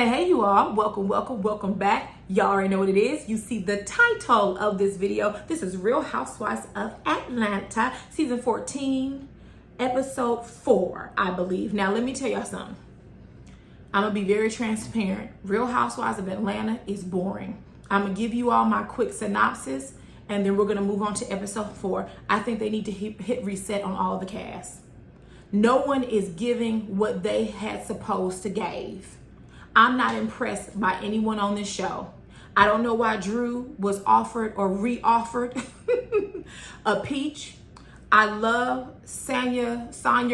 Hey, you all. Welcome back. Y'all already know what it is. You see the title of this video. This is Real Housewives of Atlanta, season 14, episode 4, I believe. Now, let me tell y'all something. I'm going to be very transparent. Real Housewives of Atlanta is boring. I'm going to give you all my quick synopsis, and then we're going to move on to episode 4. I think they need to hit reset on all of the cast. No one is giving what they had supposed to give. I'm not impressed by anyone on this show. I don't know why Drew was offered or re-offered a peach. I love Sonia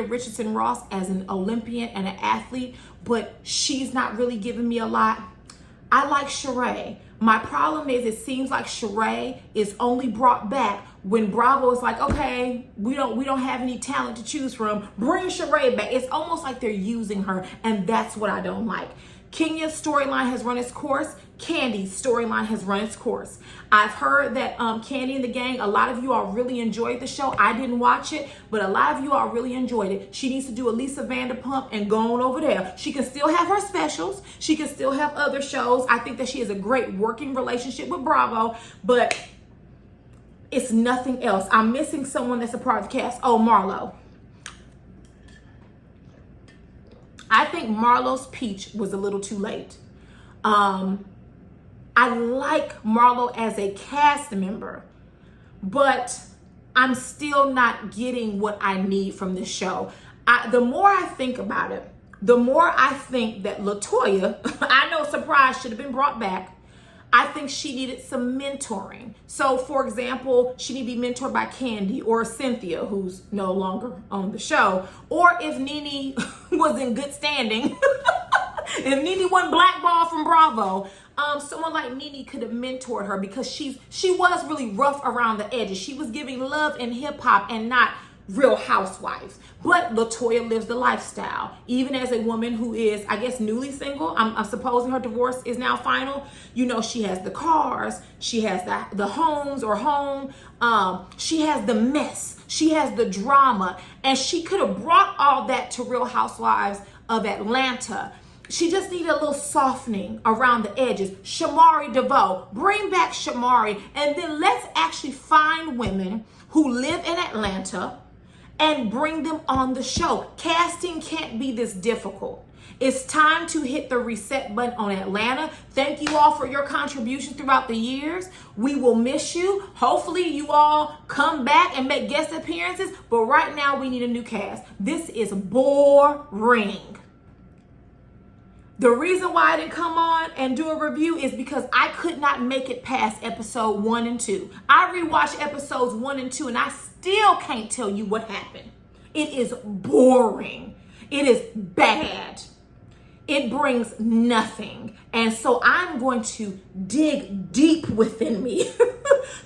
Richardson Ross as an Olympian and an athlete, but she's not really giving me a lot. I like Sheree. My problem is it seems like Sheree is only brought back when Bravo is like, okay, we don't have any talent to choose from. Bring Sheree back. It's almost like they're using her, and that's what I don't like. Kenya's storyline has run its course. Candy's storyline has run its course. I've heard that Candy and the gang, a lot of you all really enjoyed the show. I didn't watch it, but a lot of you all really enjoyed it. She needs to do a Lisa Vanderpump and go on over there. She can still have her specials. She can still have other shows. I think that she has a great working relationship with Bravo, but it's nothing else. I'm missing someone that's a part of the cast. Oh, Marlo. I think Marlo's peach was a little too late. I like Marlo as a cast member, but I'm still not getting what I need from this show. The more I think about it, the more I think that LaToya, I know Surprise should have been brought back. I think she needed some mentoring. So, for example, she needed to be mentored by Candy or Cynthia, who's no longer on the show. Or if Nene was in good standing, if Nene wasn't blackballed from Bravo, someone like Nene could have mentored her because she was really rough around the edges. She was giving love and hip hop and not Real Housewives. But LaToya lives the lifestyle. Even as a woman who is, I guess, newly single, I'm supposing her divorce is now final. You know, she has the cars, she has the homes or home, she has the mess, she has the drama, and she could have brought all that to Real Housewives of Atlanta. She just needed a little softening around the edges. Shamari DeVoe, bring back Shamari, and then let's actually find women who live in Atlanta and bring them on the show. Casting can't be this difficult. It's time to hit the reset button on Atlanta. Thank you all for your contribution throughout the years. We will miss you. Hopefully you all come back and make guest appearances, but right now we need a new cast. This is boring. The reason why I didn't come on and do a review is because I could not make it past episode 1 and 2. I rewatched episodes 1 and 2 and I still can't tell you what happened. It is boring. It is bad. It brings nothing. And so I'm going to dig deep within me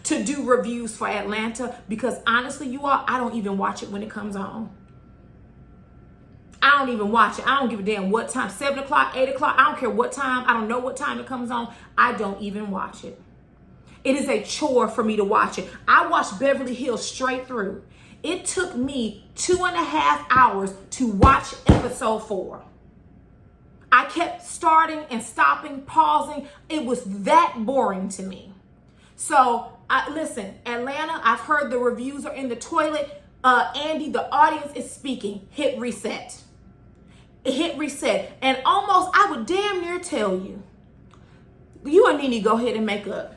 to do reviews for Atlanta because honestly, you all, I don't even watch it when it comes on. I don't even watch it. I don't give a damn what time, 7 o'clock, 8 o'clock. I don't care what time. I don't know what time it comes on. I don't even watch it. It is a chore for me to watch it. I watched Beverly Hills straight through. It took me 2.5 hours to watch episode 4. I kept starting and stopping, pausing. It was that boring to me. So listen, Atlanta, I've heard the reviews are in the toilet. Andy, the audience is speaking. Hit reset. Hit reset. And almost, I would damn near tell you, you and Nene go ahead and make up.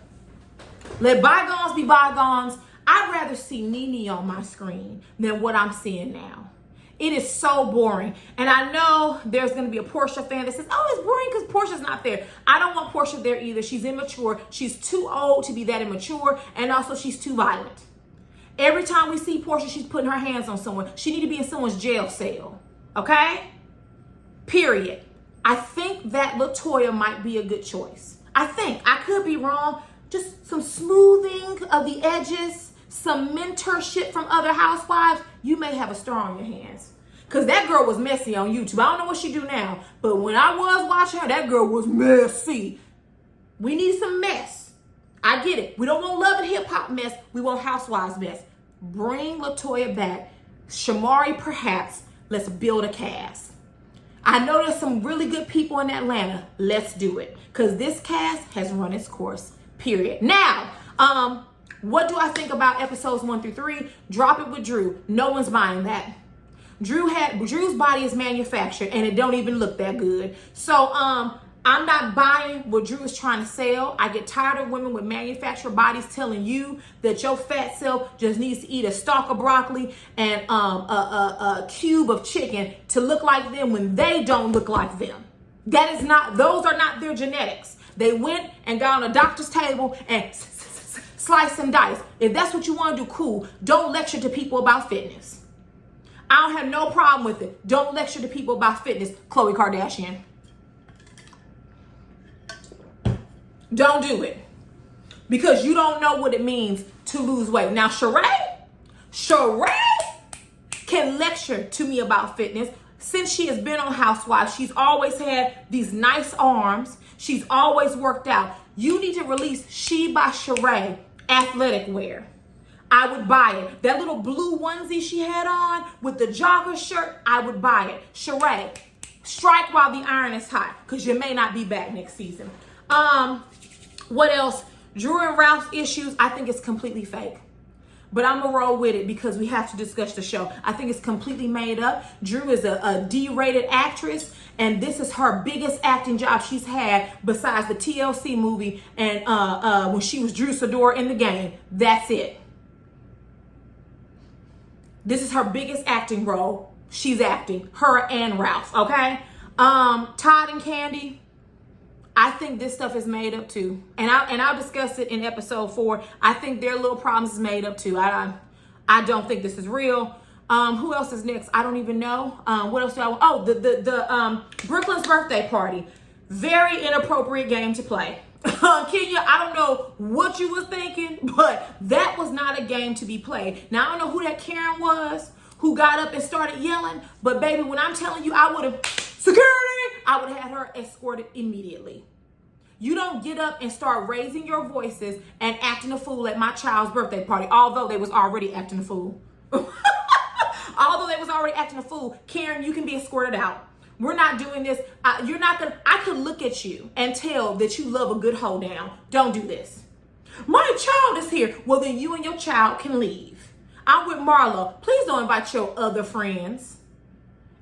Let bygones be bygones. I'd rather see Nene on my screen than what I'm seeing now. It is so boring. And I know there's going to be a Portia fan that says, oh, it's boring because Portia's not there. I don't want Portia there either. She's immature. She's too old to be that immature. And also she's too violent. Every time we see Portia, she's putting her hands on someone. She need to be in someone's jail cell. Okay? Period. I think that LaToya might be a good choice. I think. I could be wrong. Just some smoothing of the edges, some mentorship from other housewives. You may have a star on your hands. Because that girl was messy on YouTube. I don't know what she do now. But when I was watching her, that girl was messy. We need some mess. I get it. We don't want love and hip hop mess. We want housewives mess. Bring LaToya back. Shamari, perhaps. Let's build a cast. I know there's some really good people in Atlanta. Let's do it. Because this cast has run its course. Period. Now, what do I think about episodes 1 through 3? Drop it with Drew. No one's buying that. Drew's body is manufactured and it don't even look that good. So I'm not buying what Drew is trying to sell. I get tired of women with manufactured bodies telling you that your fat self just needs to eat a stalk of broccoli and a cube of chicken to look like them when they don't look like them. Those are not their genetics. They went and got on a doctor's table and slice and dice. If that's what you want to do, cool. Don't lecture to people about fitness. I don't have no problem with it. Don't lecture to people about fitness, Khloe Kardashian. Don't do it. Because you don't know what it means to lose weight. Now, Sheree can lecture to me about fitness. Since she has been on Housewives, she's always had these nice arms. She's always worked out. You need to release She by Sheree athletic wear. I would buy it. That little blue onesie she had on with the jogger shirt, I would buy it. Sheree, strike while the iron is hot, because you may not be back next season. What else? Drew and Ralph's issues, I think it's completely fake. But I'm going to roll with it because we have to discuss the show. I think it's completely made up. Drew is a D-rated actress, and this is her biggest acting job she's had besides the TLC movie and when she was Drew Sidor in The Game. That's it. This is her biggest acting role. She's acting. Her and Ralph, okay? Todd and Candy, I think this stuff is made up too. And I'll discuss it in episode 4. I think their little problems is made up too. I don't think this is real. Who else is next? I don't even know. What else do I want? Oh, the Brooklyn's birthday party. Very inappropriate game to play. Kenya, I don't know what you was thinking, but that was not a game to be played. Now, I don't know who that Karen was who got up and started yelling, but baby, when I'm telling you, I would have, security, I would have had her escorted immediately. You don't get up and start raising your voices and acting a fool at my child's birthday party, although they was already acting a fool. Karen, you can be escorted out. We're not doing this. You're not gonna. I could look at you and tell that you love a good hold down. Don't do this. My child is here. Well, then you and your child can leave. I'm with Marlo. Please don't invite your other friends.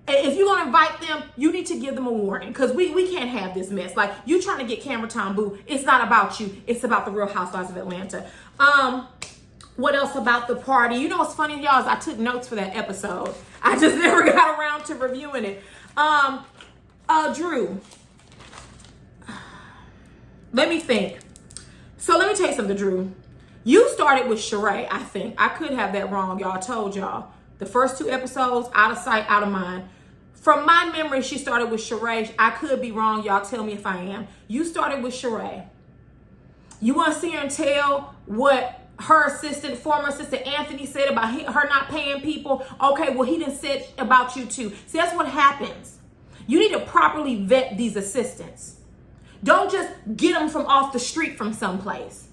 And if you're gonna invite them, you need to give them a warning, because we can't have this mess. Like, you trying to get camera time, boo. It's not about you. It's about the Real Housewives of Atlanta. What else about the party? You know what's funny, y'all, is I took notes for that episode. I just never got around to reviewing it. Drew. Let me think. So let me tell you something, Drew. You started with Sheree, I think. I could have that wrong, y'all. I told y'all. The first 2 episodes, out of sight, out of mind. From my memory, she started with Sheree. I could be wrong. Y'all tell me if I am. You started with Sheree. You want to see her and tell what her former assistant Anthony said about her not paying people? Okay, well, he didn't say about you too. See, that's what happens. You need to properly vet these assistants. Don't just get them from off the street from someplace.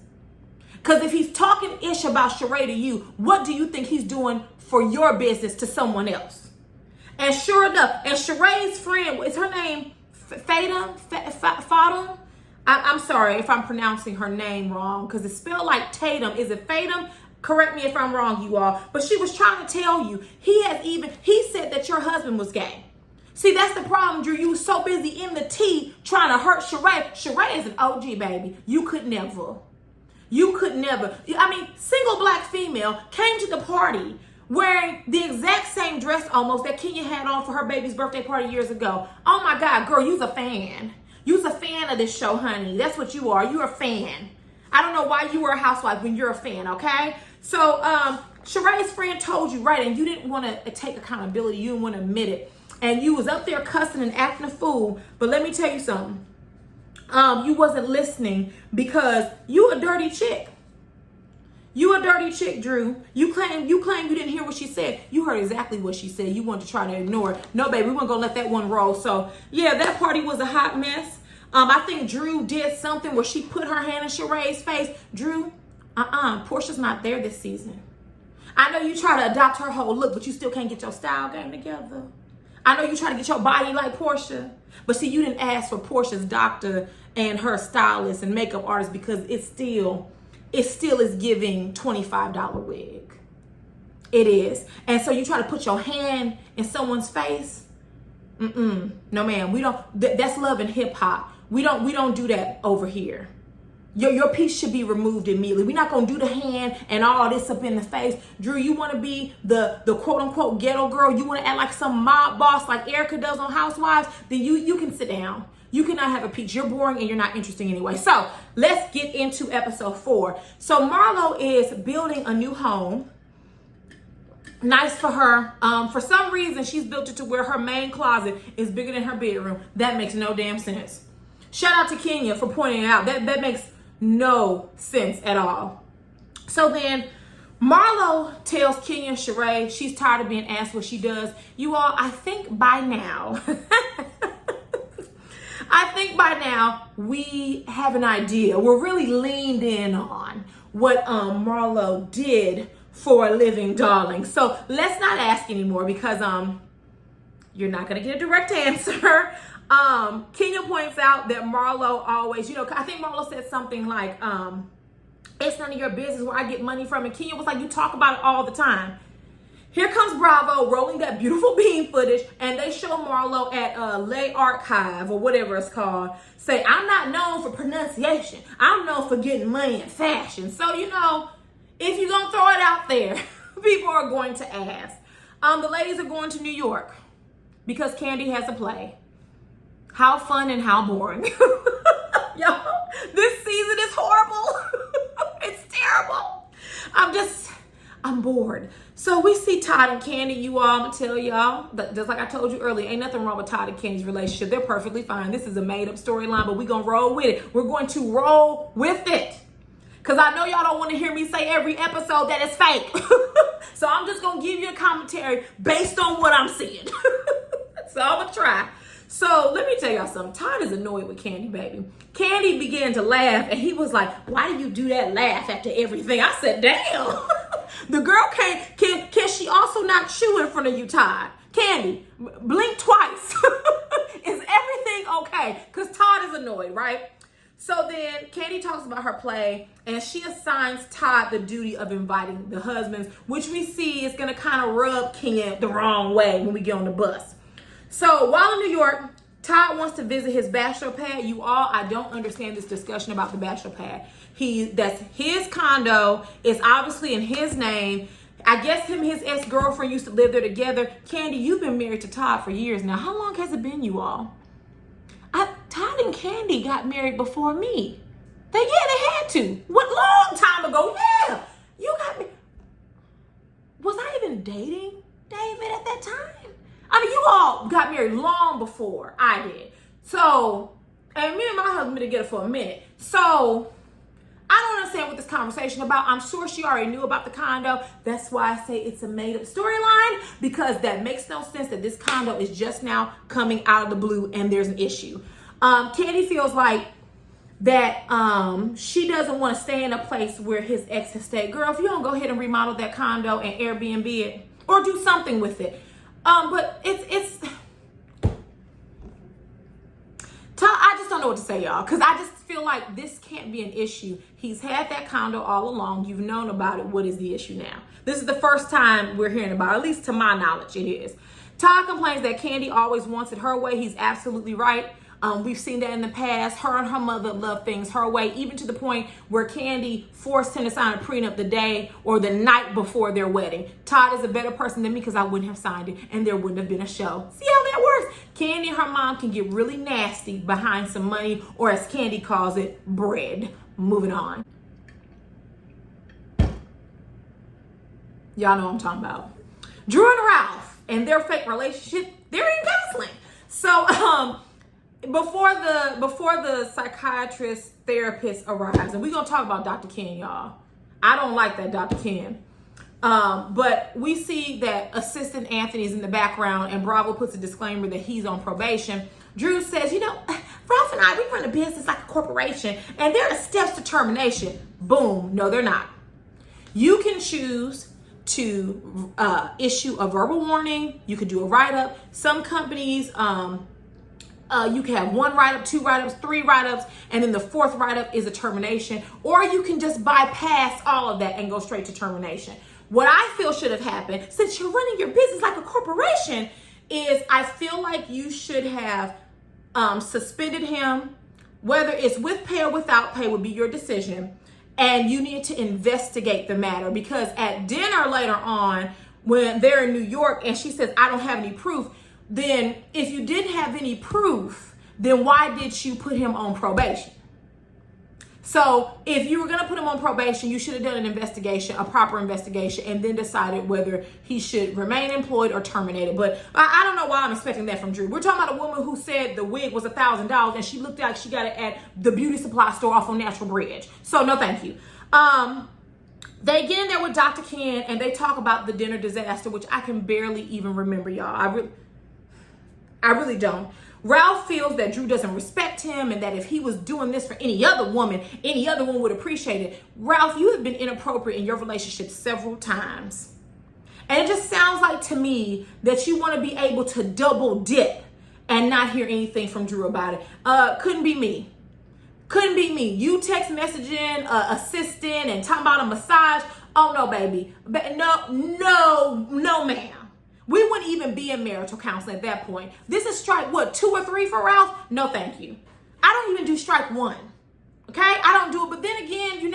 Because if he's talking ish about Sheree to you, what do you think he's doing for your business to someone else? And sure enough, and Sheree's friend, is her name Fatum? I'm sorry if I'm pronouncing her name wrong, because it's spelled like Tatum. Is it Fatum? Correct me if I'm wrong, you all. But she was trying to tell you, he said that your husband was gay. See, that's the problem, Drew. You were so busy in the tea trying to hurt Sheree. Sheree is an OG, baby. You could never. I mean, single black female came to the party wearing the exact same dress almost that Kenya had on for her baby's birthday party years ago. Oh my God, girl, you's a fan. You's a fan of this show, honey. That's what you are. You're a fan. I don't know why you were a housewife when you're a fan, okay? So, Sheree's friend told you, right, and you didn't want to take accountability. You didn't want to admit it. And you was up there cussing and acting a fool. But let me tell you something. You wasn't listening because you a dirty chick. You a dirty chick, Drew. You claim you didn't hear what she said. You heard exactly what she said. You wanted to try to ignore it. No, baby, we weren't going to let that one roll. So, yeah, that party was a hot mess. I think Drew did something where she put her hand in Sheree's face. Drew, Portia's not there this season. I know you try to adopt her whole look, but you still can't get your style game together. I know you try to get your body like Portia, but see, you didn't ask for Portia's doctor and her stylist and makeup artist because it still is giving $25 wig. It is. And so you try to put your hand in someone's face. No, ma'am. We don't. That's love and hip hop. We don't do that over here. Your piece should be removed immediately. We're not gonna do the hand and all this up in the face. Drew, you want to be the quote unquote ghetto girl? You want to act like some mob boss like Erica does on Housewives? Then you can sit down. You cannot have a peach. You're boring and you're not interesting anyway. So let's get into episode 4. So Marlo is building a new home. Nice for her. For some reason, she's built it to where her main closet is bigger than her bedroom. That makes no damn sense. Shout out to Kenya for pointing it out. That makes no sense at all. So then Marlo tells Kenya and Sheree she's tired of being asked what she does. You all, I think by now, we have an idea. We're really leaned in on what Marlo did for a living, darling. So let's not ask anymore because you're not gonna get a direct answer. Kenya points out that Marlo always, I think Marlo said something like, it's none of your business where I get money from. And Kenya was like, you talk about it all the time. Here comes Bravo rolling that beautiful bean footage, and they show Marlo at Lay Archive or whatever it's called. Say, I'm not known for pronunciation. I'm known for getting money and fashion. So, if you're going to throw it out there, people are going to ask. The ladies are going to New York because Kandi has a play. How fun and how boring. Yo, this season is horrible. It's terrible. I'm bored. So we see Todd and Kandi, you all. I'm going to tell y'all, just like I told you earlier, ain't nothing wrong with Todd and Kandi's relationship. They're perfectly fine. This is a made up storyline, but we're going to roll with it. We're going to roll with it. Because I know y'all don't want to hear me say every episode that it's fake. So I'm just going to give you a commentary based on what I'm seeing. So I'm going to try. So let me tell y'all something. Todd is annoyed with Kandi, baby. Kandi began to laugh, and he was like, why do you do that laugh after everything? I said, damn. The girl can she also not chew in front of you, Todd? Kandi, blink twice. Is everything okay? Because Todd is annoyed, right? So then Kandi talks about her play, and she assigns Todd the duty of inviting the husbands, which we see is going to kind of rub Kenya the wrong way when we get on the bus. So while in New York, Todd wants to visit his bachelor pad. You all, I don't understand this discussion about the bachelor pad. That's his condo. It's obviously in his name. I guess him and his ex-girlfriend used to live there together. Kandi, you've been married to Todd for years now. How long has it been, you all? Todd and Kandi got married before me. They had to. What, long time ago? Yeah, you got me. Was I even dating David at that time? I mean, you all got married long before I did. So, and me and my husband been together for a minute. So, I don't understand what this conversation about. I'm sure she already knew about the condo. That's why I say it's a made-up storyline, because that makes no sense that this condo is just now coming out of the blue and there's an issue. Kandi feels like that she doesn't want to stay in a place where his ex has stayed. Girl, if you don't go ahead and remodel that condo and Airbnb it or do something with it. But it's I just don't know what to say, y'all, because I just feel like this can't be an issue. He's had that condo all along. You've known about it. What is the issue now? This is the first time we're hearing about it, at least to my knowledge it is. Todd complains that Kandi always wants it her way. He's absolutely right. We've seen that in the past. Her and her mother love things her way, even to the point where Kandi forced him to sign a prenup the day or the night before their wedding. Todd is a better person than me because I wouldn't have signed it and there wouldn't have been a show. See how that works? Kandi and her mom can get really nasty behind some money, or as Kandi calls it, bread. Moving on. Y'all know what I'm talking about. Drew and Ralph and their fake relationship, they're in counseling. So, before the psychiatrist therapist arrives, and we're gonna talk about Dr. Ken, y'all. I don't like that Dr. Ken. But we see that Assistant Anthony's in the background, and Bravo puts a disclaimer that he's on probation. Drew says, Ralph and I, we run a business like a corporation, and there are steps to termination. Boom. No, they're not. You can choose to issue a verbal warning. You could do a write-up. Some companies, you can have 1 write-up, 2 write-ups, 3 write-ups, and then the 4th write-up is a termination. Or you can just bypass all of that and go straight to termination. What I feel should have happened, since you're running your business like a corporation, is I feel like you should have suspended him, whether it's with pay or without pay would be your decision. And you need to investigate the matter, because at dinner later on, when they're in New York and she says, I don't have any proof, then if you didn't have any proof, then why did you put him on probation? So if you were going to put him on probation, you should have done an investigation, a proper investigation, and then decided whether he should remain employed or terminated. But I don't know why I'm expecting that from Drew. We're talking about a woman who said the wig was $1,000 and she looked like she got it at the beauty supply store off on Natural Bridge. So no, thank you. They get in there with Dr. Ken and they talk about the dinner disaster, which I can barely even remember, y'all. I really don't. Ralph feels that Drew doesn't respect him and that if he was doing this for any other woman would appreciate it. Ralph, you have been inappropriate in your relationship several times. And it just sounds like to me that you want to be able to double dip and not hear anything from Drew about it. Couldn't be me. Couldn't be me. You text messaging, assisting, and talking about a massage. Oh, no, baby. No, ma'am. We wouldn't even be in marital counseling at that point. This is strike, 2 or 3 for Ralph? No, thank you. I don't even do strike 1. Okay? I don't do it. But then again,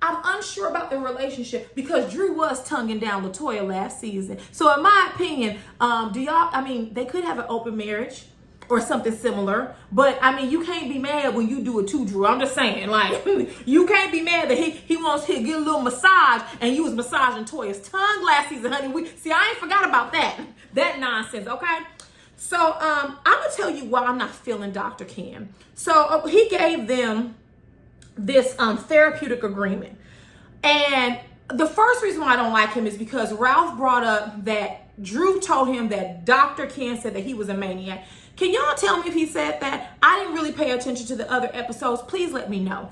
I'm unsure about the relationship because Drew was tonguing down LaToya last season. So in my opinion, they could have an open marriage or something similar. But you can't be mad when you do it too, Drew. I'm just saying, you can't be mad that he wants to get a little massage and you was massaging Toya's tongue last season, honey. I ain't forgot about that nonsense, okay? So I'm gonna tell you why I'm not feeling Dr. Ken. So he gave them this therapeutic agreement. And the first reason why I don't like him is because Ralph brought up that Drew told him that Dr. Ken said that he was a maniac. Can y'all tell me if he said that? I didn't really pay attention to the other episodes. Please let me know.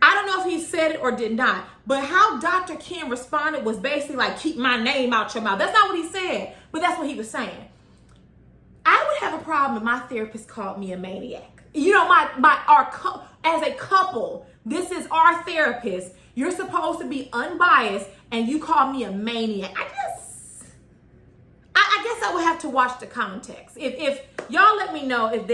I don't know if he said it or did not, but how Dr. Ken responded was basically like, keep my name out your mouth. That's not what he said, but that's what he was saying. I would have a problem if my therapist called me a maniac. As a couple, this is our therapist. You're supposed to be unbiased and you call me a maniac. I guess I would have to watch the context. If y'all let me know if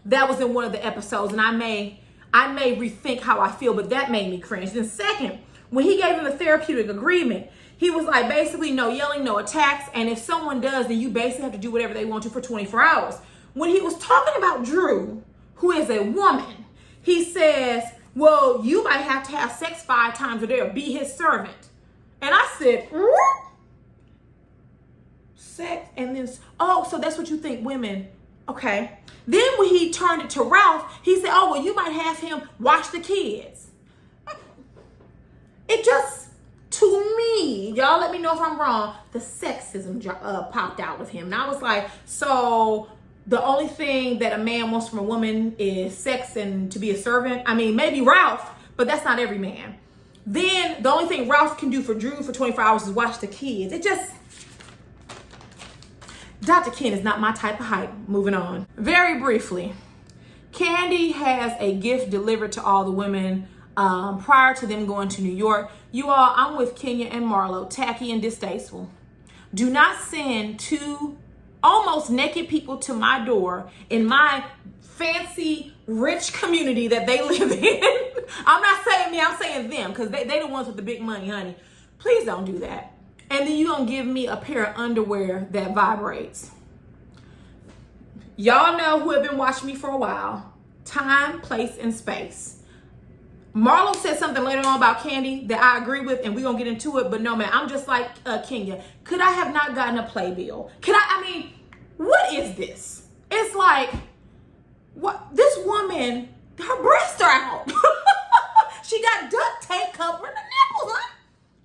that was in one of the episodes, and I may rethink how I feel, but that made me cringe. Then second, when he gave him the therapeutic agreement, he was like, basically no yelling, no attacks, and if someone does, then you basically have to do whatever they want to for 24 hours. When he was talking about Drew, who is a woman, he says, well, you might have to have sex 5 times a day or be his servant. And I said, sex and then, so that's what you think women, okay. Then when he turned it to Ralph, he said, well, you might have him watch the kids. It just, to me, y'all let me know if I'm wrong, the sexism popped out with him. And I was like, so the only thing that a man wants from a woman is sex and to be a servant? Maybe Ralph, but that's not every man. Then the only thing Ralph can do for Drew for 24 hours is watch the kids. It just, Dr. Ken is not my type of hype. Moving on. Very briefly, Candy has a gift delivered to all the women prior to them going to New York. You all, I'm with Kenya and Marlo, tacky and distasteful. Do not send 2 almost naked people to my door in my fancy, rich community that they live in. I'm not saying me, I'm saying them, because they the ones with the big money, honey. Please don't do that. And then you're going to give me a pair of underwear that vibrates. Y'all know who have been watching me for a while. Time, place, and space. Marlo said something later on about Candy that I agree with, and we're going to get into it. But no, man, I'm just like Kenya. Could I have not gotten a playbill? What is this? It's like, what? This woman, her breasts are out. She got duct tape covering the nipples, huh?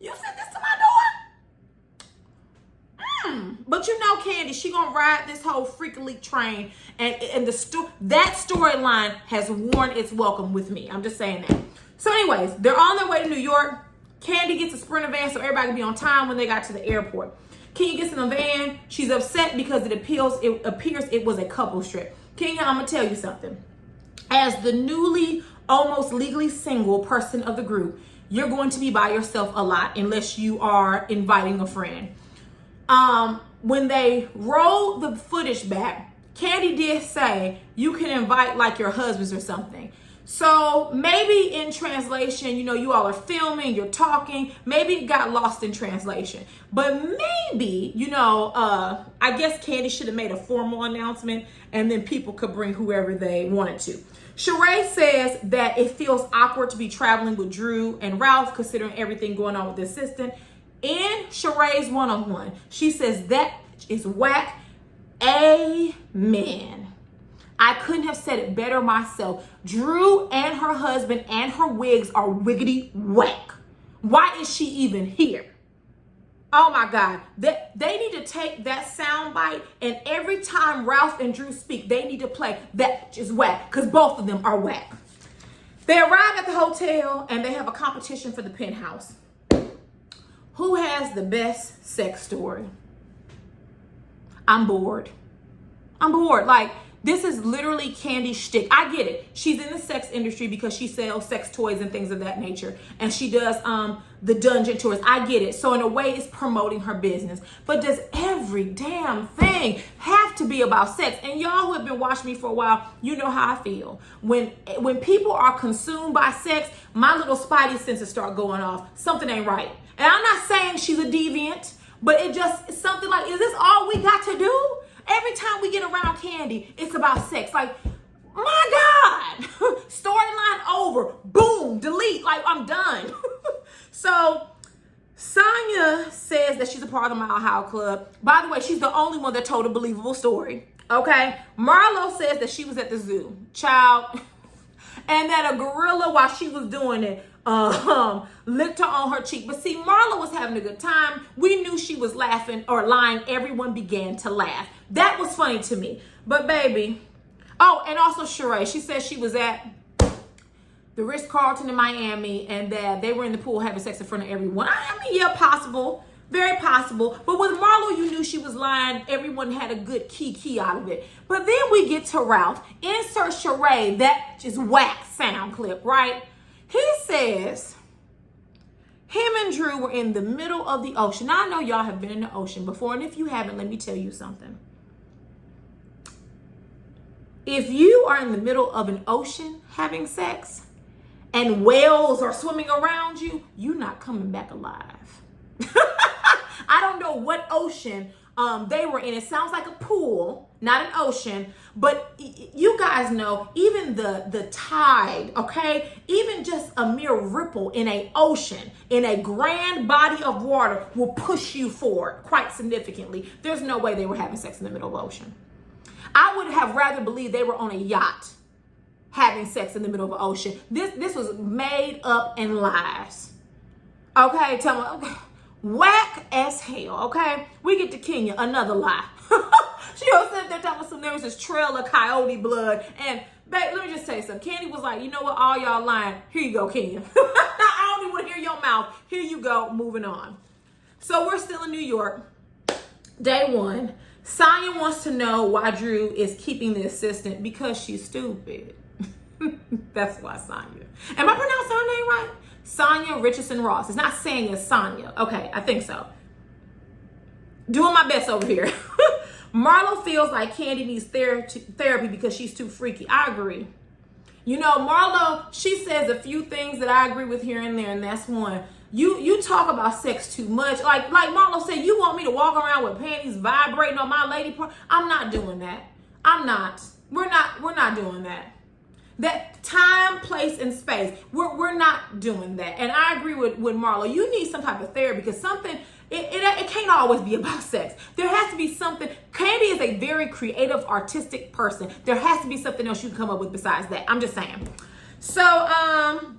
You sent this to my door? But Candy, she gonna ride this whole freakily train, and that storyline has worn its welcome with me. I'm just saying that. So anyways, they're on their way to New York. Candy gets a Sprinter van so everybody can be on time when they got to the airport. Kenya gets in the van. She's upset because it appears it was a couple trip. Kenya, I'm going to tell you something. As the newly, almost legally single person of the group, you're going to be by yourself a lot unless you are inviting a friend. When they rolled the footage back, Candy did say you can invite like your husbands or something. So maybe in translation, you all are filming, you're talking, maybe it got lost in translation. But maybe, I guess Candy should have made a formal announcement and then people could bring whoever they wanted to. Sheree says that it feels awkward to be traveling with Drew and Ralph considering everything going on with the assistant. In Sheree's one-on-one, she says that is whack. Amen. I couldn't have said it better myself. Drew and her husband and her wigs are wiggity whack. Why is she even here? Oh my God. They need to take that sound bite and every time Ralph and Drew speak, they need to play that is whack because both of them are whack. They arrive at the hotel and they have a competition for the penthouse. Who has the best sex story? I'm bored. Like, this is literally Candy's shtick. I get it. She's in the sex industry because she sells sex toys and things of that nature. And she does the dungeon tours. I get it. So in a way, it's promoting her business. But does every damn thing have to be about sex? And y'all who have been watching me for a while, you know how I feel. When people are consumed by sex, my little spidey senses start going off. Something ain't right. And I'm not saying she's a deviant, but it's something like, is this all we got to do? Every time we get around Candy, it's about sex. Like, my God, storyline over, boom, delete, like I'm done. So Sonya says that she's a part of the Mile High Club. By the way, she's the only one that told a believable story, okay? Marlo says that she was at the zoo, child, and that a gorilla, while she was doing it, licked her on her cheek. But see, Marlo was having a good time. We knew she was laughing or lying. Everyone began to laugh. That was funny to me. But baby, oh, and also Sheree, she said she was at the Ritz-Carlton in Miami and that they were in the pool having sex in front of everyone. I mean, yeah, possible. Very possible. But with Marlo, you knew she was lying. Everyone had a good key out of it. But then we get to Ralph. Insert Sheree, that is whack sound clip, right? He says him and Drew were in the middle of the ocean. Now, I know y'all have been in the ocean before, and if you haven't, let me tell you something. If you are in the middle of an ocean having sex and whales are swimming around you, you're not coming back alive. I don't know what ocean they were in. It sounds like a pool, not an ocean, but you guys know even the tide, okay? Even just a mere ripple in an ocean, in a grand body of water will push you forward quite significantly. There's no way they were having sex in the middle of the ocean. I would have rather believed they were on a yacht having sex in the middle of the ocean. This was made up and lies. Okay, tell me, okay. Whack as hell, okay? We get to Kenya, another lie. She was sitting there talking about there was this trail of coyote blood. And babe, let me just tell you something. Candy was like, you know what? All y'all lying. Here you go, Kenya. I don't even want to hear your mouth. Here you go. Moving on. So we're still in New York. Day one. Sonya wants to know why Drew is keeping the assistant because she's stupid. That's why Sonya. Am I pronouncing her name right? Sonya Richardson Ross. It's not saying it's Sonya. Okay, I think so. Doing my best over here. Marlo feels like Candy needs therapy because she's too freaky. I agree. You know, Marlo, she says a few things that I agree with here and there, and that's one. You talk about sex too much. Like Marlo said, you want me to walk around with panties vibrating on my lady part? I'm not doing that. I'm not. We're not doing that. That time, place, and space. We're not doing that. And I agree with Marlo. You need some type of therapy because something, it can't always be about sex. There has to be something. Candy is a very creative, artistic person. There has to be something else you can come up with besides that. I'm just saying. So,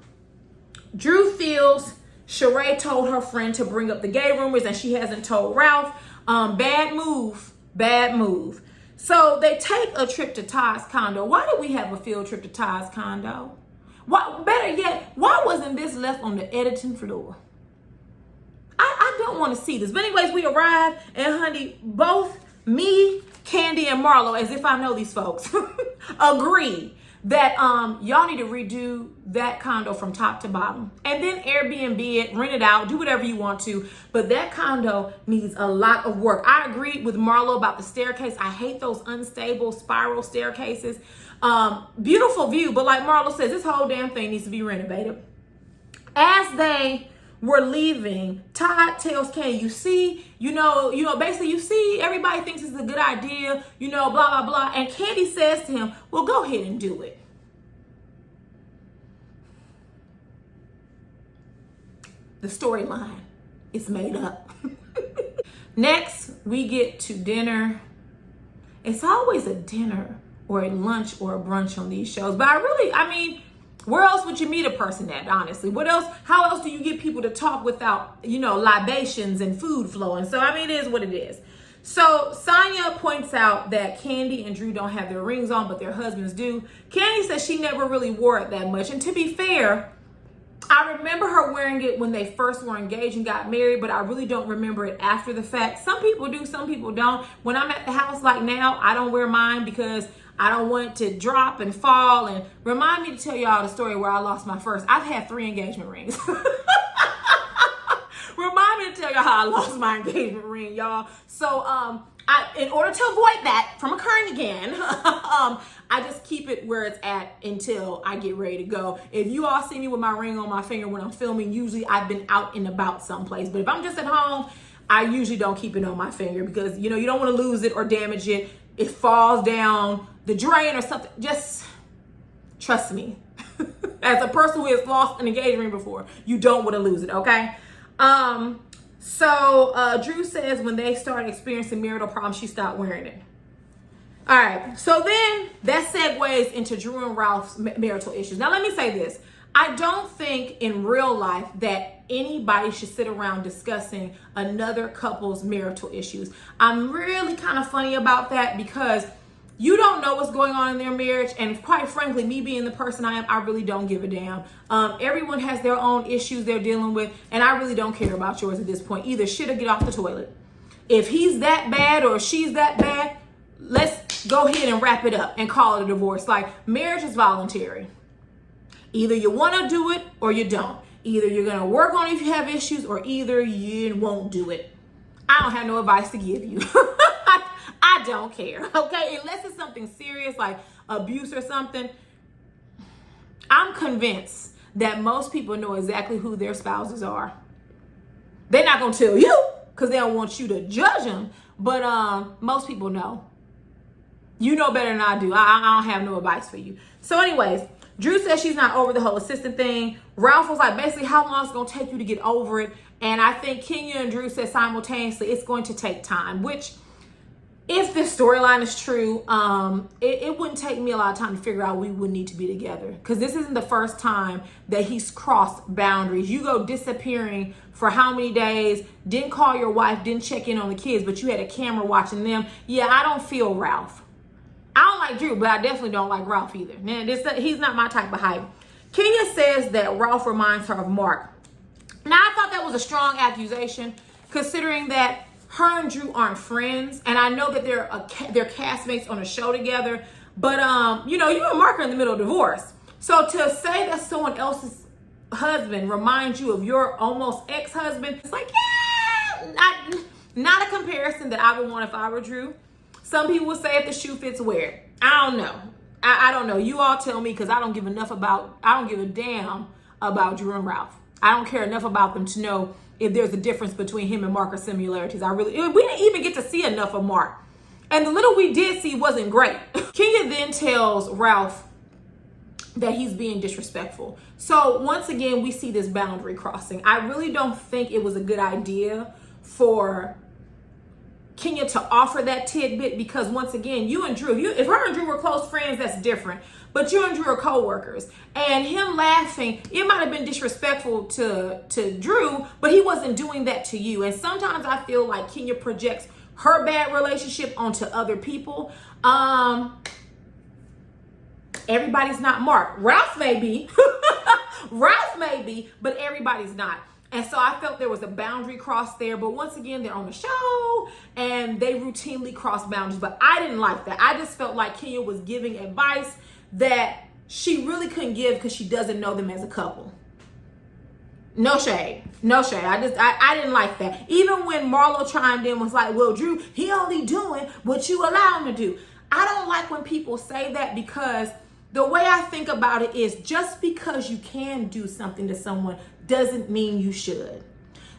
Drew feels Sheree told her friend to bring up the gay rumors and she hasn't told Ralph. Bad move. So they take a trip to Todd's condo. Why did we have a field trip to Todd's condo? Better yet, why wasn't this left on the editing floor? don't want to see this. But anyways, we arrive, and honey, both me, Candy, and Marlo, as if I know these folks, agree that y'all need to redo that condo from top to bottom, and then Airbnb it, rent it out, do whatever you want to. But that condo needs a lot of work. I agree with Marlo about the staircase. I hate those unstable spiral staircases. Beautiful view, but like Marlo says, this whole damn thing needs to be renovated. As they were leaving, Todd tells Candy, you see, basically, you see, everybody thinks it's a good idea, blah, blah, blah. And Candy says to him, well, go ahead and do it. The storyline is made up. Next, we get to dinner. It's always a dinner or a lunch or a brunch on these shows. But where else would you meet a person at, honestly? What else? How else do you get people to talk without, libations and food flowing? So, it is what it is. So, Sonya points out that Candy and Drew don't have their rings on, but their husbands do. Candy says she never really wore it that much. And to be fair, I remember her wearing it when they first were engaged and got married, but I really don't remember it after the fact. Some people do, some people don't. When I'm at the house like now, I don't wear mine because I don't want it to drop and fall. And remind me to tell y'all the story where I lost my first. I've had 3 engagement rings. Remind me to tell y'all how I lost my engagement ring, y'all. So in order to avoid that from occurring again, I just keep it where it's at until I get ready to go. If you all see me with my ring on my finger when I'm filming, usually I've been out and about someplace. But if I'm just at home, I usually don't keep it on my finger because, you don't want to lose it or damage it. It falls down the drain or something. Just trust me. As a person who has lost an engagement ring before, you don't want to lose it, okay? So Drew says when they started experiencing marital problems, she stopped wearing it. All right, so then that segues into Drew and Ralph's marital issues. Now, let me say this. I don't think in real life that anybody should sit around discussing another couple's marital issues. I'm really kind of funny about that because you don't know what's going on in their marriage. And quite frankly, me being the person I am, I really don't give a damn. Everyone has their own issues they're dealing with, and I really don't care about yours at this point. Either shit or get off the toilet. If he's that bad or she's that bad, let's go ahead and wrap it up and call it a divorce. Like, marriage is voluntary. Either you want to do it or you don't. Either you're going to work on it if you have issues, or either you won't do it. I don't have no advice to give you. I don't care, okay? Unless it's something serious like abuse or something. I'm convinced that most people know exactly who their spouses are. They're not going to tell you because they don't want you to judge them. But most people know. You know better than I do. I don't have no advice for you. So anyways, Drew says she's not over the whole assistant thing. Ralph was like, basically, how long is it going to take you to get over it? And I think Kenya and Drew said simultaneously, it's going to take time, which, if this storyline is true, it wouldn't take me a lot of time to figure out we would need to be together. Because this isn't the first time that he's crossed boundaries. You go disappearing for how many days, didn't call your wife, didn't check in on the kids, but you had a camera watching them. Yeah, I don't feel Ralph. I don't like Drew, but I definitely don't like Ralph either. Man, he's not my type of hype. Kenya says that Ralph reminds her of Mark. Now, I thought that was a strong accusation, considering that her and Drew aren't friends, and I know that they're castmates on a show together. But you and Mark are in the middle of divorce, so to say that someone else's husband reminds you of your almost ex-husband, it's like, yeah, not a comparison that I would want if I were Drew. Some people would say if the shoe fits, wear it. I don't know. I don't know. You all tell me, because I don't give a damn about Drew and Ralph. I don't care enough about them to know if there's a difference between him and Mark or similarities. We didn't even get to see enough of Mark. And the little we did see wasn't great. Kenya then tells Ralph that he's being disrespectful. So once again, we see this boundary crossing. I really don't think it was a good idea for Kenya to offer that tidbit, because once again, you and Drew, if her and Drew were close friends, that's different. But you and Drew are co-workers, and him laughing, it might have been disrespectful to Drew, but he wasn't doing that to you. And sometimes I feel like Kenya projects her bad relationship onto other people. Everybody's not Mark. Ralph may be, but everybody's not. And so I felt there was a boundary crossed there. But once again, they're on the show and they routinely cross boundaries. But I didn't like that. I just felt like Kenya was giving advice that she really couldn't give because she doesn't know them as a couple. No shade. No shade. I didn't like that. Even when Marlo chimed in, was like, well, Drew, he only doing what you allow him to do. I don't like when people say that, because the way I think about it is, just because you can do something to someone doesn't mean you should.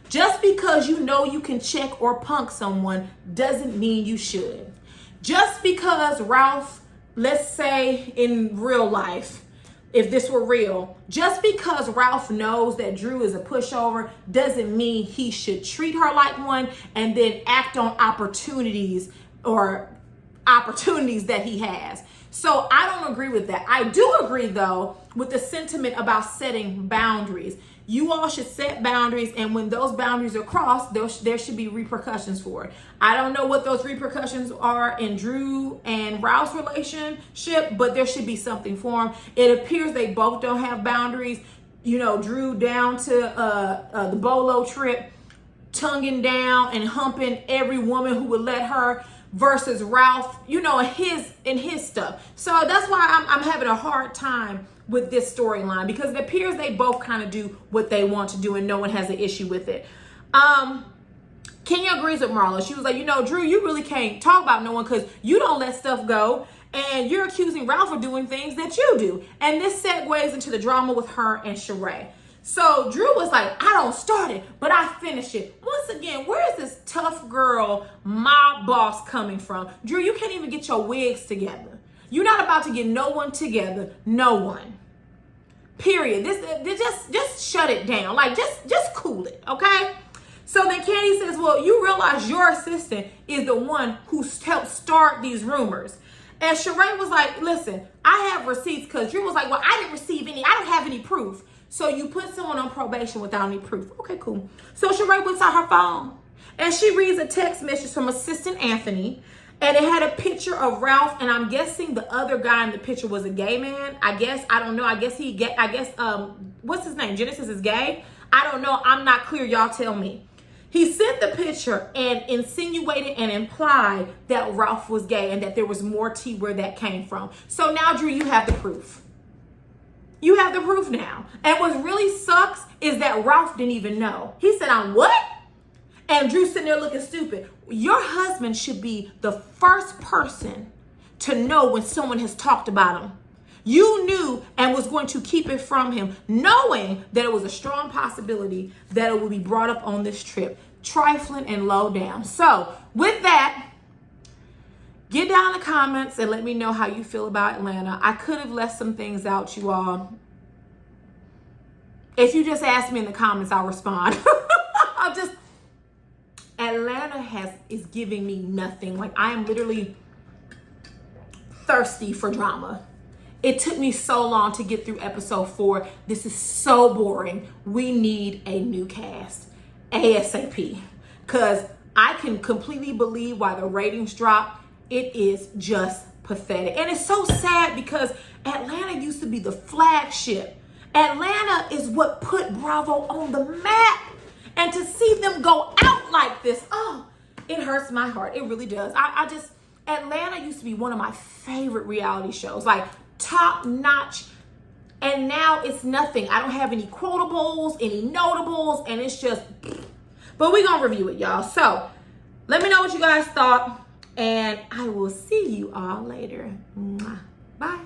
Just because you know you can check or punk someone doesn't mean you should. Just because Ralph, let's say in real life, if this were real, just because Ralph knows that Drew is a pushover doesn't mean he should treat her like one and then act on opportunities that he has. So I don't agree with that. I do agree, though, with the sentiment about setting boundaries. You all should set boundaries, and when those boundaries are crossed, there should be repercussions for it. I don't know what those repercussions are in Drew and Ralph's relationship, but there should be something for them. It appears they both don't have boundaries. You know, Drew down to the Bolo trip, tonguing down and humping every woman who would let her, versus Ralph, you know, in his stuff. So that's why I'm having a hard time with this storyline, because it appears they both kind of do what they want to do and no one has an issue with it. Kenya agrees with Marlo. She was like, you know, Drew, you really can't talk about no one because you don't let stuff go, and you're accusing Ralph of doing things that you do. And this segues into the drama with her and Sheree. So Drew was like, I don't start it, but I finish it. Once again, where is this tough girl mob boss coming from? Drew, you can't even get your wigs together. You're not about to get no one together. No one. Period. This just shut it down. Like, just cool it, okay? So then Candy says, well, you realize your assistant is the one who helped start these rumors. And Sheree was like, listen, I have receipts, because Drew was like, well, I didn't receive any. I don't have any proof. So you put someone on probation without any proof. Okay, cool. So Sheree whips out her phone and she reads a text message from Assistant Anthony, and it had a picture of Ralph, and I'm guessing the other guy in the picture was a gay man. I don't know. I guess what's his name? Genesis is gay. I don't know. I'm not clear. Y'all tell me. He sent the picture and insinuated and implied that Ralph was gay and that there was more tea where that came from. So now, Drew, you have the proof. You have the proof now. And what really sucks is that Ralph didn't even know. He said, I'm what? And Drew's sitting there looking stupid. Your husband should be the first person to know when someone has talked about him. You knew and was going to keep it from him, knowing that it was a strong possibility that it would be brought up on this trip. Trifling and low down. So with that, get down in the comments and let me know how you feel about Atlanta. I could have left some things out, you all. If you just ask me in the comments, I'll respond. Atlanta is giving me nothing. Like, I am literally thirsty for drama. It took me so long to get through episode 4. This is so boring. We need a new cast ASAP, because I can completely believe why the ratings dropped. It is just pathetic. And it's so sad, because Atlanta used to be the flagship. Atlanta is what put Bravo on the map. And to see them go out like this, oh, it hurts my heart. It really does. Atlanta used to be one of my favorite reality shows, like top notch. And now it's nothing. I don't have any quotables, any notables, and it's just, but we're going to review it, y'all. So let me know what you guys thought, and I will see you all later. Bye.